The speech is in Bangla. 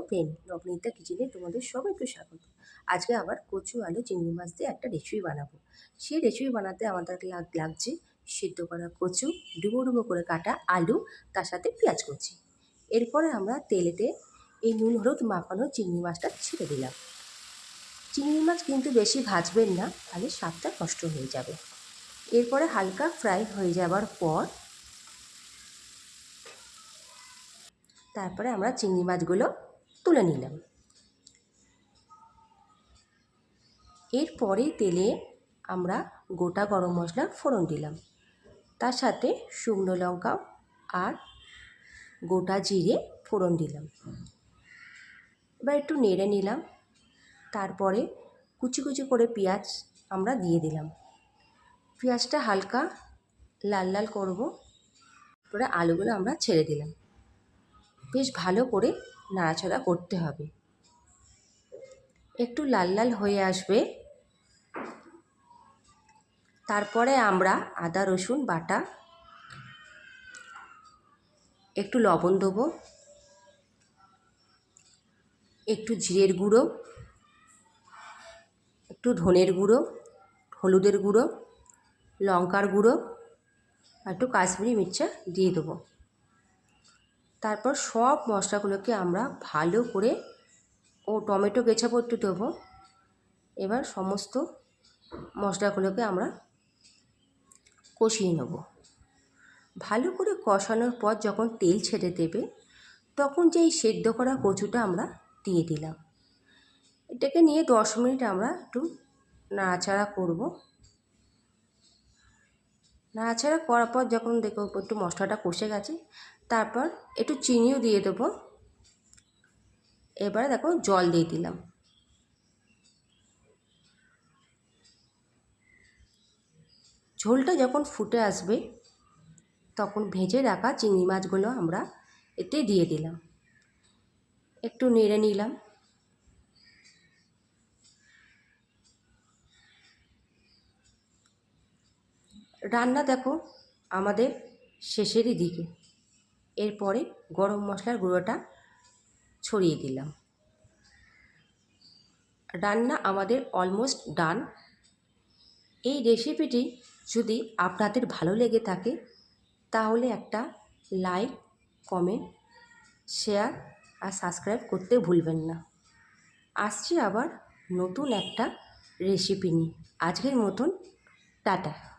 ফ্রেন্ড, নবনীতা কিচেনে তোমাদের সবাইকে স্বাগত। আজকে আবার কচু আলু চিংড়ি মাছ দিয়ে একটা রেসিপি বানাবো। সেই রেসিপি বানাতে আমাদের লাগছে সিদ্ধ করা কচু, ডুবো ডুবো করে কাটা আলু, তার সাথে পেঁয়াজ কুচি। এরপরে আমরা তেলেতে এই নুন হলুদ মাখানো চিংড়ি মাছটা ছেড়ে দিলাম। চিংড়ি মাছ কিন্তু বেশি ভাজবেন না, তাহলে স্বাদটা নষ্ট হয়ে যাবে। এরপরে হালকা ফ্রাই হয়ে যাবার পর তারপরে আমরা চিংড়ি মাছগুলো তুলে নিলাম। এরপরে তেলে আমরা গোটা গরম মশলা ফোড়ন দিলাম, তার সাথে শুকনো লঙ্কা আর গোটা জিরে ফোড়ন দিলাম। এবার একটু নেড়ে নিলাম। তারপরে কুচি কুচি করে পেঁয়াজ আমরা দিয়ে দিলাম। পেঁয়াজটা হালকা লাল লাল করব, তারপরে আলুগুলো আমরা ছেড়ে দিলাম। বেশ ভালো করে নাড়াচাড়া করতে হবে। একটু লাল লাল হয়ে আসবে, তারপরে আমরা আদা রসুন বাটা, একটু লবণ দেবো, একটু জিরের গুঁড়ো, একটু ধনের গুঁড়ো, হলুদের গুঁড়ো, লঙ্কার গুঁড়ো আর একটু কাশ্মীরি মির্চা দিয়ে দেবো। তারপর সব মশলাগুলোকে আমরা ভালো করে, টমেটো কেচাপও একটু দেবো। এবার সমস্ত মশলাগুলোকে আমরা কষিয়ে নেব। ভালো করে কষানোর পর যখন তেল ছেড়ে দেবে, তখন যেই সেদ্ধ করা কচুটা আমরা দিয়ে দিলাম। এটাকে নিয়ে 10 মিনিট আমরা একটু নাড়াচাড়া করব। নাড়াচাড়া করার পর যখন দেখো একটু মশলাটা কষে গেছে, তারপর একটু চিনিও দিয়ে দেবো। এবারে দেখো জল দিয়ে দিলাম। ঝোলটা যখন ফুটে আসবে, তখন ভেজে রাখা চিংড়ি মাছগুলো আমরা এতে দিয়ে দিলাম। একটু নেড়ে নিলাম। রান্না দেখো আমাদের শেষেরই দিকে। এরপরে গরম মশলার গুঁড়োটা ছড়িয়ে দিলাম। রান্না আমাদের অলমোস্ট ডান। এই রেসিপিটি যদি আপনাদের ভালো লেগে থাকে, তাহলে একটা লাইক, কমেন্ট, শেয়ার আর সাবস্ক্রাইব করতে ভুলবেন না। আসছি আবার নতুন একটা রেসিপি নিয়ে। আজকের মতন টাটা।